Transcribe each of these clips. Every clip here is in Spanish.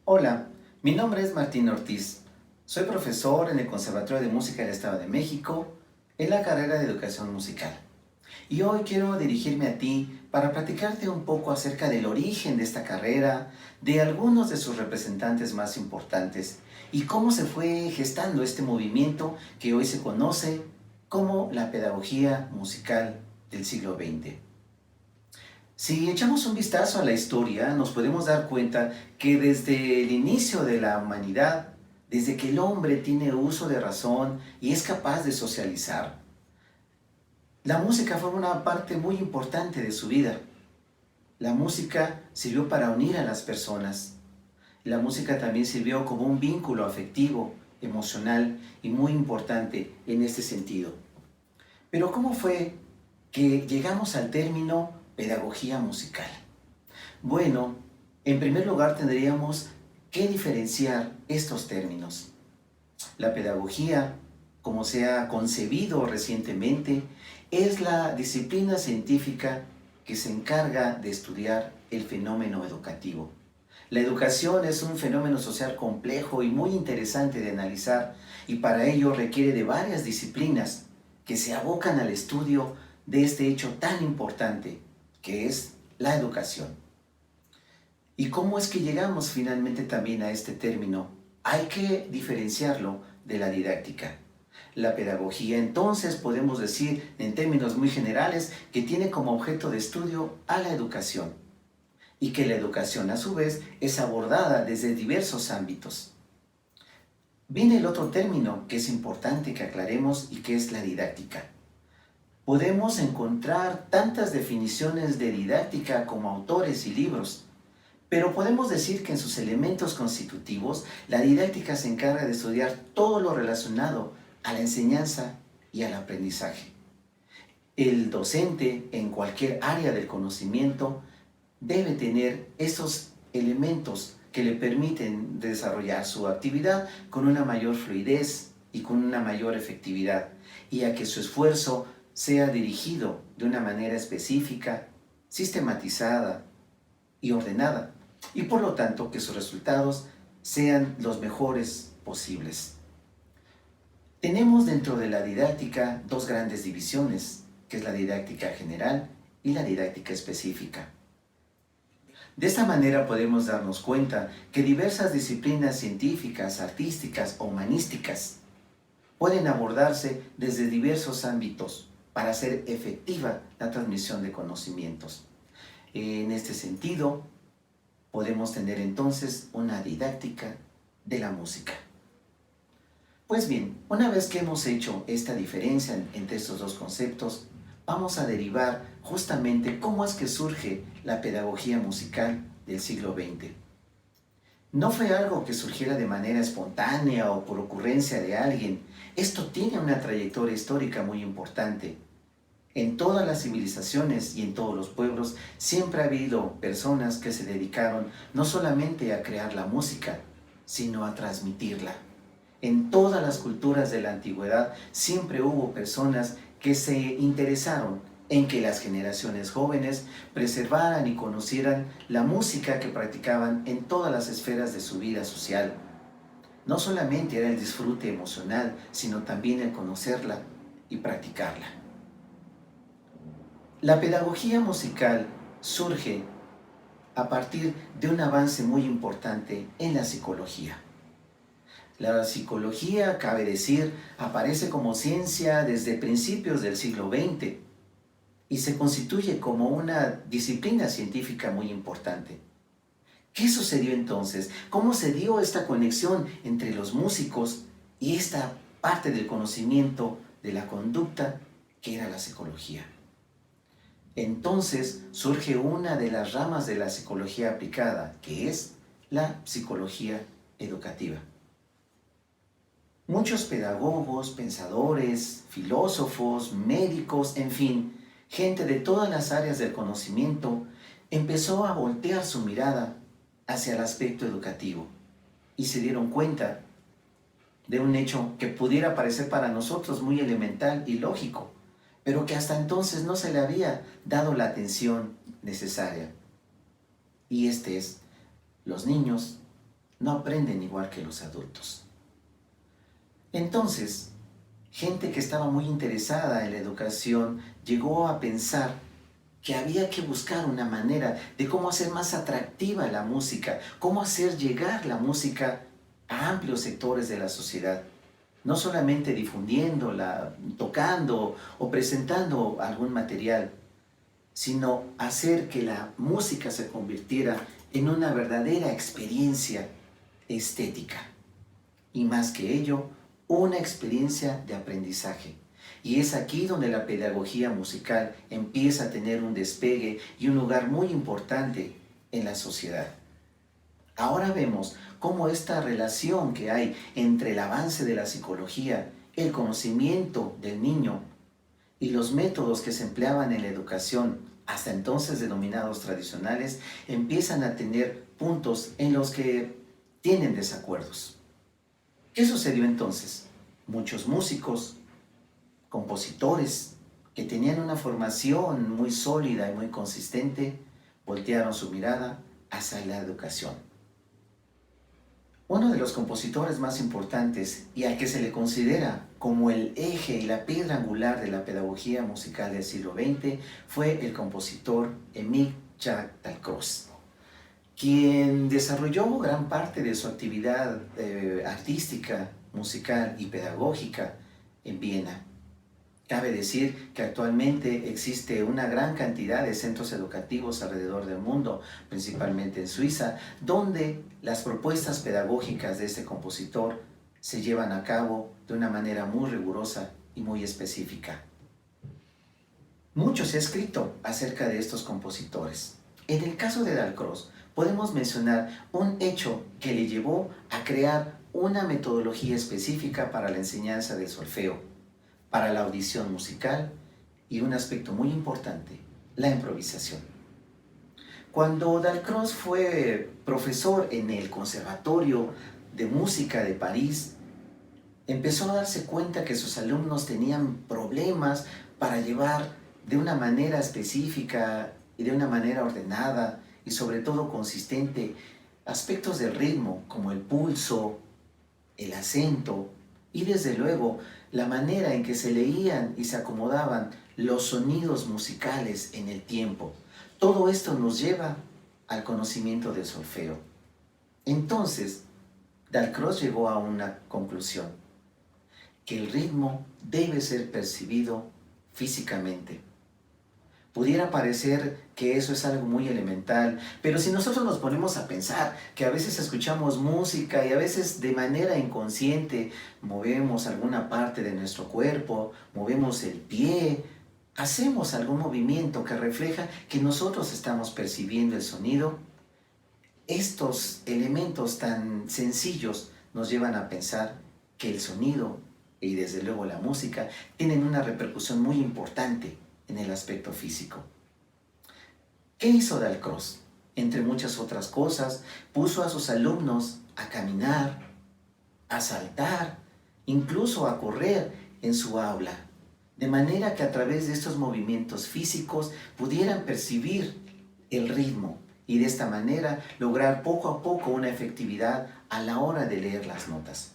Hola, mi nombre es Martín Ortiz. Soy profesor en el Conservatorio de Música del Estado de México en la carrera de Educación Musical. Y hoy quiero dirigirme a ti para platicarte un poco acerca del origen de esta carrera, de algunos de sus representantes más importantes y cómo se fue gestando este movimiento que hoy se conoce como la pedagogía musical del siglo XX. Si echamos un vistazo a la historia, nos podemos dar cuenta que desde el inicio de la humanidad, desde que el hombre tiene uso de razón y es capaz de socializar, la música fue una parte muy importante de su vida. La música sirvió para unir a las personas. La música también sirvió como un vínculo afectivo, emocional y muy importante en este sentido. Pero ¿cómo fue que llegamos al término pedagogía musical? Bueno, en primer lugar tendríamos que diferenciar estos términos. La pedagogía, como se ha concebido recientemente, es la disciplina científica que se encarga de estudiar el fenómeno educativo. La educación es un fenómeno social complejo y muy interesante de analizar, y para ello requiere de varias disciplinas que se abocan al estudio de este hecho tan importante que es la educación. ¿Y cómo es que llegamos finalmente también a este término? Hay que diferenciarlo de la didáctica. La pedagogía, entonces, podemos decir en términos muy generales que tiene como objeto de estudio a la educación, y que la educación a su vez es abordada desde diversos ámbitos. Viene el otro término que es importante que aclaremos y que es la didáctica. Podemos encontrar tantas definiciones de didáctica como autores y libros, pero podemos decir que en sus elementos constitutivos, la didáctica se encarga de estudiar todo lo relacionado a la enseñanza y al aprendizaje. El docente, en cualquier área del conocimiento, debe tener esos elementos que le permiten desarrollar su actividad con una mayor fluidez y con una mayor efectividad, y a que su esfuerzo sea dirigido de una manera específica, sistematizada y ordenada, y por lo tanto que sus resultados sean los mejores posibles. Tenemos dentro de la didáctica dos grandes divisiones, que es la didáctica general y la didáctica específica. De esta manera podemos darnos cuenta que diversas disciplinas científicas, artísticas o humanísticas pueden abordarse desde diversos ámbitos para hacer efectiva la transmisión de conocimientos. En este sentido, podemos tener entonces una didáctica de la música. Pues bien, una vez que hemos hecho esta diferencia entre estos dos conceptos, vamos a derivar justamente cómo es que surge la pedagogía musical del siglo XX. No fue algo que surgiera de manera espontánea o por ocurrencia de alguien. Esto tiene una trayectoria histórica muy importante. En todas las civilizaciones y en todos los pueblos siempre ha habido personas que se dedicaron no solamente a crear la música, sino a transmitirla. En todas las culturas de la antigüedad siempre hubo personas que se interesaron en que las generaciones jóvenes preservaran y conocieran la música que practicaban en todas las esferas de su vida social. No solamente era el disfrute emocional, sino también el conocerla y practicarla. La pedagogía musical surge a partir de un avance muy importante en la psicología. La psicología, cabe decir, aparece como ciencia desde principios del siglo XX y se constituye como una disciplina científica muy importante. ¿Qué sucedió entonces? ¿Cómo se dio esta conexión entre los músicos y esta parte del conocimiento de la conducta que era la psicología? Entonces surge una de las ramas de la psicología aplicada, que es la psicología educativa. Muchos pedagogos, pensadores, filósofos, médicos, en fin, gente de todas las áreas del conocimiento, empezó a voltear su mirada hacia el aspecto educativo y se dieron cuenta de un hecho que pudiera parecer para nosotros muy elemental y lógico, pero que hasta entonces no se le había dado la atención necesaria. Y este es, los niños no aprenden igual que los adultos. Entonces, gente que estaba muy interesada en la educación llegó a pensar que había que buscar una manera de cómo hacer más atractiva la música, cómo hacer llegar la música a amplios sectores de la sociedad. No solamente difundiéndola, tocando o presentando algún material, sino hacer que la música se convirtiera en una verdadera experiencia estética. Y más que ello, una experiencia de aprendizaje. Y es aquí donde la pedagogía musical empieza a tener un despegue y un lugar muy importante en la sociedad. Ahora vemos cómo esta relación que hay entre el avance de la psicología, el conocimiento del niño y los métodos que se empleaban en la educación, hasta entonces denominados tradicionales, empiezan a tener puntos en los que tienen desacuerdos. ¿Qué sucedió entonces? Muchos músicos, compositores que tenían una formación muy sólida y muy consistente, voltearon su mirada hacia la educación. Uno de los compositores más importantes y al que se le considera como el eje y la piedra angular de la pedagogía musical del siglo XX fue el compositor Émile Jacques Dalcroze, quien desarrolló gran parte de su actividad artística, musical y pedagógica en Viena. Cabe decir que actualmente existe una gran cantidad de centros educativos alrededor del mundo, principalmente en Suiza, donde las propuestas pedagógicas de este compositor se llevan a cabo de una manera muy rigurosa y muy específica. Mucho se ha escrito acerca de estos compositores. En el caso de Dalcroze, podemos mencionar un hecho que le llevó a crear una metodología específica para la enseñanza del solfeo, para la audición musical y un aspecto muy importante, la improvisación. Cuando Dalcroze fue profesor en el Conservatorio de Música de París, empezó a darse cuenta que sus alumnos tenían problemas para llevar de una manera específica y de una manera ordenada y sobre todo consistente aspectos del ritmo como el pulso, el acento y desde luego la manera en que se leían y se acomodaban los sonidos musicales en el tiempo. Todo esto nos lleva al conocimiento del solfeo. Entonces, Dalcroze llegó a una conclusión, que el ritmo debe ser percibido físicamente. Pudiera parecer que eso es algo muy elemental, pero si nosotros nos ponemos a pensar que a veces escuchamos música y a veces de manera inconsciente movemos alguna parte de nuestro cuerpo, movemos el pie, hacemos algún movimiento que refleja que nosotros estamos percibiendo el sonido, estos elementos tan sencillos nos llevan a pensar que el sonido y desde luego la música tienen una repercusión muy importante en el aspecto físico. ¿Qué hizo Dalcroze? Entre muchas otras cosas, puso a sus alumnos a caminar, a saltar, incluso a correr en su aula, de manera que a través de estos movimientos físicos pudieran percibir el ritmo y de esta manera lograr poco a poco una efectividad a la hora de leer las notas.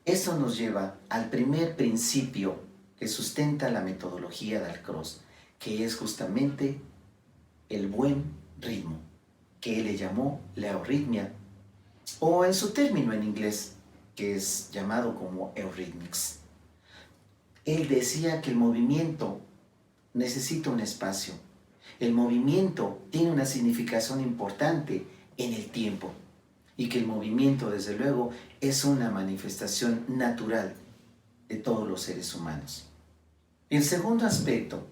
Eso nos lleva al primer principio que sustenta la metodología de Dalcroze, que es justamente el buen ritmo, que él le llamó la euritmia, o en su término en inglés, que es llamado como eurythmics. Él decía que el movimiento necesita un espacio. El movimiento tiene una significación importante en el tiempo y que el movimiento, desde luego, es una manifestación natural de todos los seres humanos. El segundo aspecto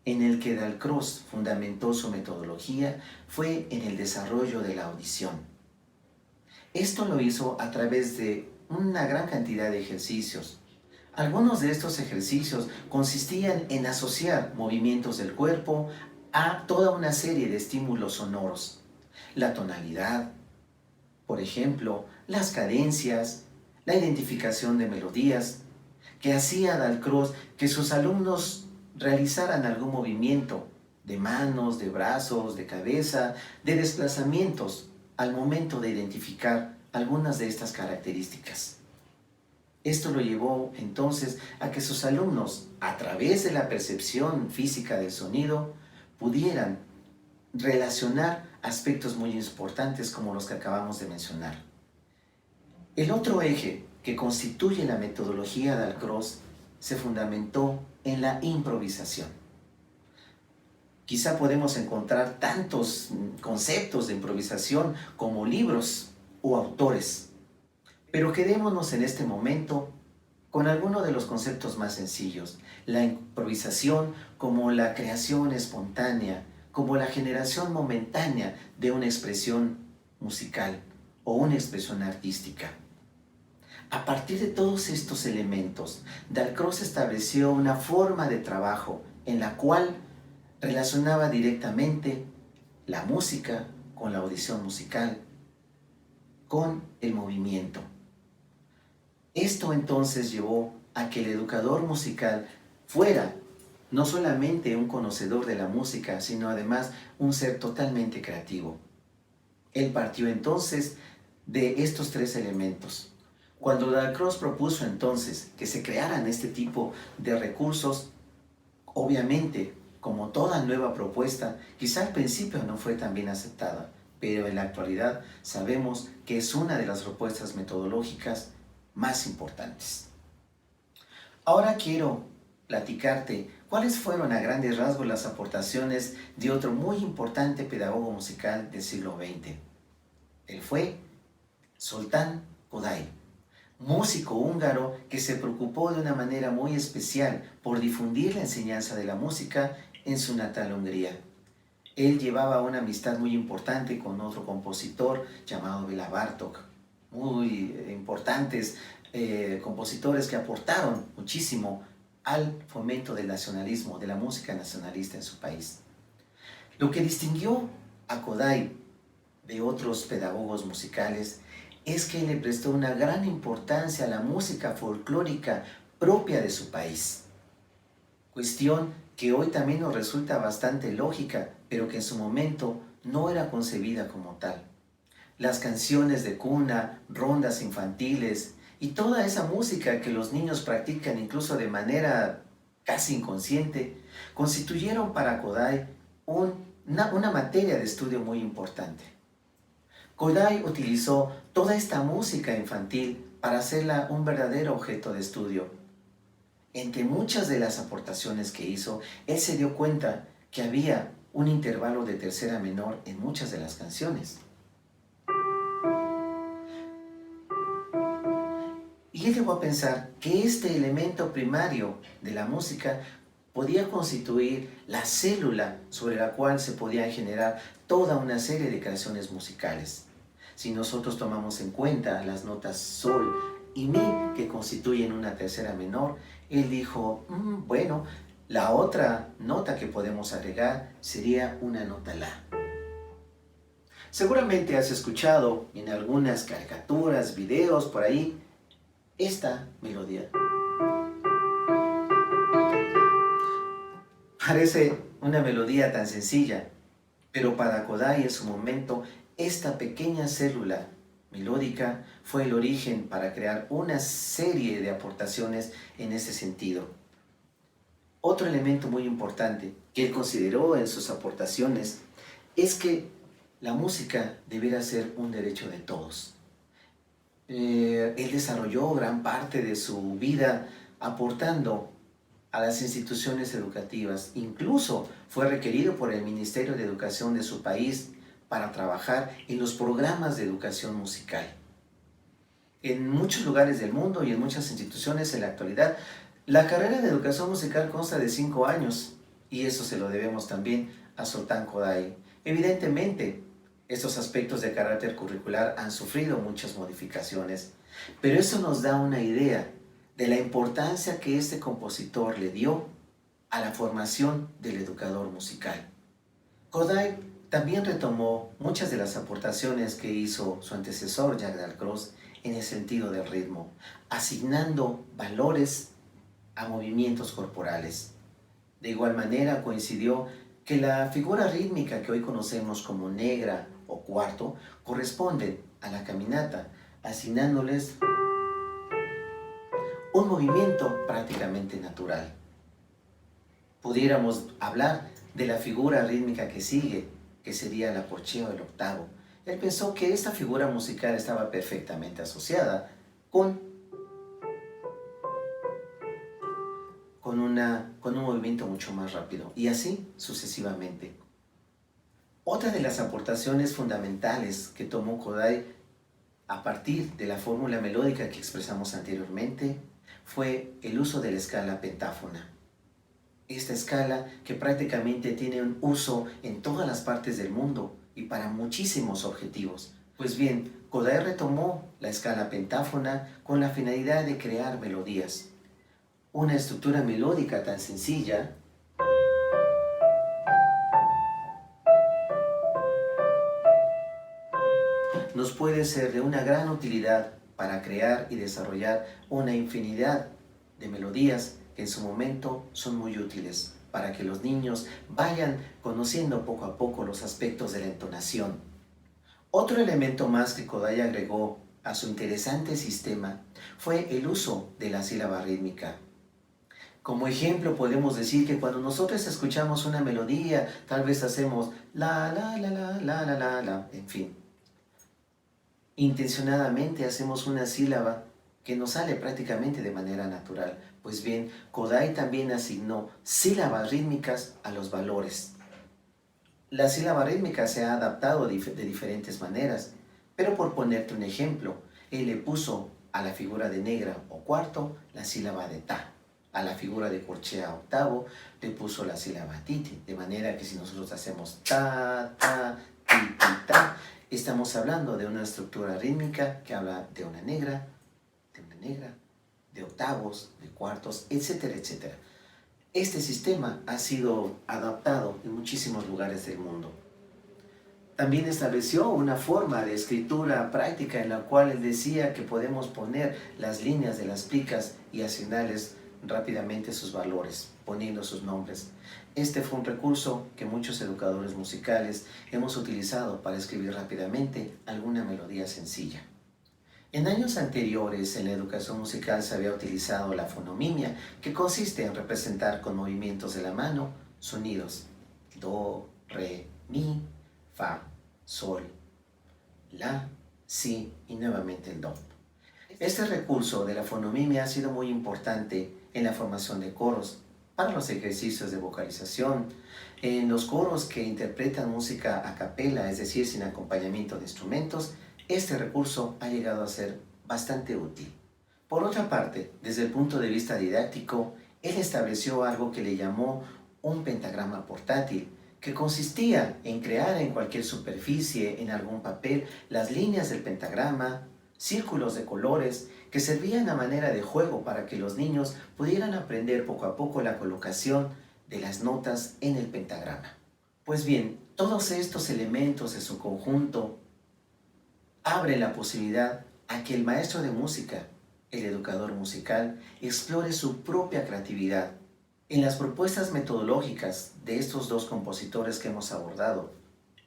en el que Dalcroze fundamentó su metodología fue en el desarrollo de la audición. Esto lo hizo a través de una gran cantidad de ejercicios. Algunos de estos ejercicios consistían en asociar movimientos del cuerpo a toda una serie de estímulos sonoros. La tonalidad, por ejemplo, las cadencias, la identificación de melodías, que hacía Dalcroze que sus alumnos realizaran algún movimiento de manos, de brazos, de cabeza, de desplazamientos al momento de identificar algunas de estas características. Esto lo llevó entonces a que sus alumnos, a través de la percepción física del sonido, pudieran relacionar aspectos muy importantes como los que acabamos de mencionar. El otro eje que constituye la metodología de Dalcroze se fundamentó en la improvisación. Quizá podemos encontrar tantos conceptos de improvisación como libros o autores, pero quedémonos en este momento con alguno de los conceptos más sencillos. La improvisación como la creación espontánea, como la generación momentánea de una expresión musical o una expresión artística. A partir de todos estos elementos, Dalcroze estableció una forma de trabajo en la cual relacionaba directamente la música con la audición musical, con el movimiento. Esto entonces llevó a que el educador musical fuera no solamente un conocedor de la música, sino además un ser totalmente creativo. Él partió entonces de estos tres elementos. Cuando Dalcroze propuso entonces que se crearan este tipo de recursos, obviamente, como toda nueva propuesta, quizá al principio no fue tan bien aceptada, pero en la actualidad sabemos que es una de las propuestas metodológicas más importantes. Ahora quiero platicarte cuáles fueron a grandes rasgos las aportaciones de otro muy importante pedagogo musical del siglo XX. Él fue Zoltán Kodály, músico húngaro que se preocupó de una manera muy especial por difundir la enseñanza de la música en su natal Hungría. Él llevaba una amistad muy importante con otro compositor llamado Béla Bartók, muy importantes compositores que aportaron muchísimo al fomento del nacionalismo, de la música nacionalista en su país. Lo que distinguió a Kodály de otros pedagogos musicales es que le prestó una gran importancia a la música folclórica propia de su país. Cuestión que hoy también nos resulta bastante lógica, pero que en su momento no era concebida como tal. Las canciones de cuna, rondas infantiles y toda esa música que los niños practican incluso de manera casi inconsciente, constituyeron para Kodály una materia de estudio muy importante. Kodály utilizó toda esta música infantil para hacerla un verdadero objeto de estudio. Entre muchas de las aportaciones que hizo, él se dio cuenta que había un intervalo de tercera menor en muchas de las canciones. Y él llegó a pensar que este elemento primario de la música podía constituir la célula sobre la cual se podían generar toda una serie de creaciones musicales. Si nosotros tomamos en cuenta las notas sol y mi, que constituyen una tercera menor, él dijo, bueno, la otra nota que podemos agregar sería una nota la. Seguramente has escuchado en algunas caricaturas, videos por ahí, esta melodía. Parece una melodía tan sencilla, pero para Kodály en su momento, esta pequeña célula melódica fue el origen para crear una serie de aportaciones en ese sentido. Otro elemento muy importante que él consideró en sus aportaciones es que la música debiera ser un derecho de todos. Él desarrolló gran parte de su vida aportando a las instituciones educativas. Incluso fue requerido por el Ministerio de Educación de su país para trabajar en los programas de educación musical. En muchos lugares del mundo y en muchas instituciones en la actualidad, la carrera de educación musical consta de 5 años y eso se lo debemos también a Zoltán Kodály. Evidentemente, estos aspectos de carácter curricular han sufrido muchas modificaciones, pero eso nos da una idea de la importancia que este compositor le dio a la formación del educador musical. Kodály también retomó muchas de las aportaciones que hizo su antecesor, Jacques Dalcroze, en el sentido del ritmo, asignando valores a movimientos corporales. De igual manera coincidió que la figura rítmica que hoy conocemos como negra o cuarto corresponde a la caminata, asignándoles un movimiento prácticamente natural. Pudiéramos hablar de la figura rítmica que sigue, que sería el acorcheo del octavo. Él pensó que esta figura musical estaba perfectamente asociada con un movimiento mucho más rápido, y así sucesivamente. Otra de las aportaciones fundamentales que tomó Kodály a partir de la fórmula melódica que expresamos anteriormente fue el uso de la escala pentáfona. Esta escala que prácticamente tiene un uso en todas las partes del mundo y para muchísimos objetivos. Pues bien, Kodály retomó la escala pentáfona con la finalidad de crear melodías. Una estructura melódica tan sencilla nos puede ser de una gran utilidad para crear y desarrollar una infinidad de melodías que en su momento son muy útiles para que los niños vayan conociendo poco a poco los aspectos de la entonación. Otro elemento más que Kodály agregó a su interesante sistema fue el uso de la sílaba rítmica. Como ejemplo podemos decir que cuando nosotros escuchamos una melodía, tal vez hacemos la, la, en fin. Intencionadamente hacemos una sílaba que nos sale prácticamente de manera natural. Pues bien, Kodály también asignó sílabas rítmicas a los valores. La sílaba rítmica se ha adaptado de diferentes maneras, pero por ponerte un ejemplo, él le puso a la figura de negra o cuarto la sílaba de ta. A la figura de corchea octavo le puso la sílaba titi, de manera que si nosotros hacemos ta, ta, ti, ti, ta, estamos hablando de una estructura rítmica que habla de una negra, de octavos, de cuartos, etcétera, etcétera. Este sistema ha sido adaptado en muchísimos lugares del mundo. También estableció una forma de escritura práctica en la cual él decía que podemos poner las líneas de las picas y asignarles rápidamente sus valores, poniendo sus nombres. Este fue un recurso que muchos educadores musicales hemos utilizado para escribir rápidamente alguna melodía sencilla. En años anteriores, en la educación musical se había utilizado la fonomimia, que consiste en representar con movimientos de la mano sonidos do, re, mi, fa, sol, la, si y nuevamente el do. Este recurso de la fonomimia ha sido muy importante en la formación de coros, para los ejercicios de vocalización, en los coros que interpretan música a capela, es decir, sin acompañamiento de instrumentos. Este recurso ha llegado a ser bastante útil. Por otra parte, desde el punto de vista didáctico, él estableció algo que le llamó un pentagrama portátil, que consistía en crear en cualquier superficie, en algún papel, las líneas del pentagrama, círculos de colores, que servían a manera de juego para que los niños pudieran aprender poco a poco la colocación de las notas en el pentagrama. Pues bien, todos estos elementos en su conjunto abre la posibilidad a que el maestro de música, el educador musical, explore su propia creatividad. En las propuestas metodológicas de estos dos compositores que hemos abordado,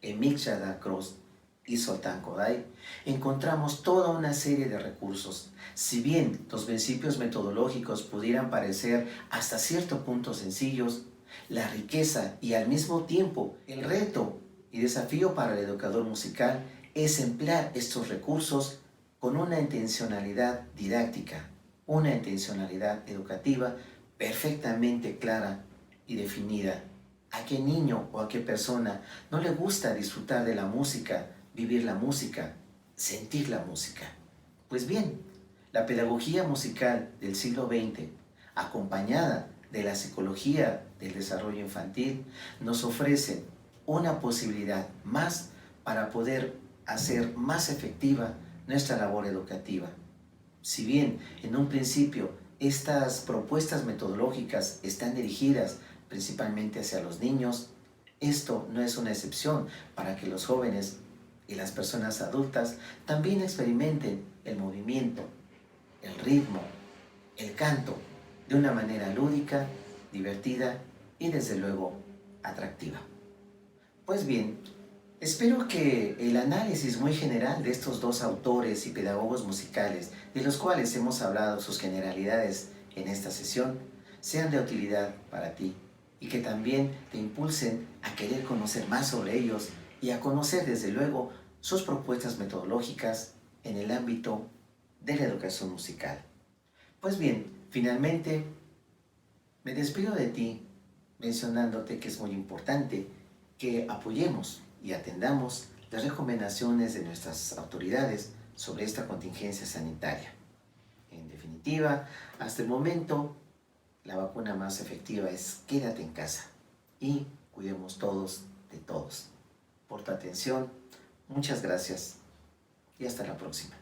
Émile Jadot-Cross y Zoltán Kodály, encontramos toda una serie de recursos. Si bien los principios metodológicos pudieran parecer hasta cierto punto sencillos, la riqueza y al mismo tiempo el reto y desafío para el educador musical es emplear estos recursos con una intencionalidad didáctica, una intencionalidad educativa perfectamente clara y definida. ¿A qué niño o a qué persona no le gusta disfrutar de la música, vivir la música, sentir la música? Pues bien, la pedagogía musical del siglo XX, acompañada de la psicología del desarrollo infantil, nos ofrece una posibilidad más para poder hacer más efectiva nuestra labor educativa. Si bien en un principio estas propuestas metodológicas están dirigidas principalmente hacia los niños, esto no es una excepción para que los jóvenes y las personas adultas también experimenten el movimiento, el ritmo, el canto de una manera lúdica, divertida y desde luego atractiva. Pues bien, Espero que el análisis muy general de estos dos autores y pedagogos musicales, de los cuales hemos hablado sus generalidades en esta sesión, sean de utilidad para ti y que también te impulsen a querer conocer más sobre ellos y a conocer desde luego sus propuestas metodológicas en el ámbito de la educación musical. Pues bien, finalmente me despido de ti mencionándote que es muy importante que apoyemos y atendamos las recomendaciones de nuestras autoridades sobre esta contingencia sanitaria. En definitiva, hasta el momento, la vacuna más efectiva es quédate en casa y cuidemos todos de todos. Por tu atención, muchas gracias y hasta la próxima.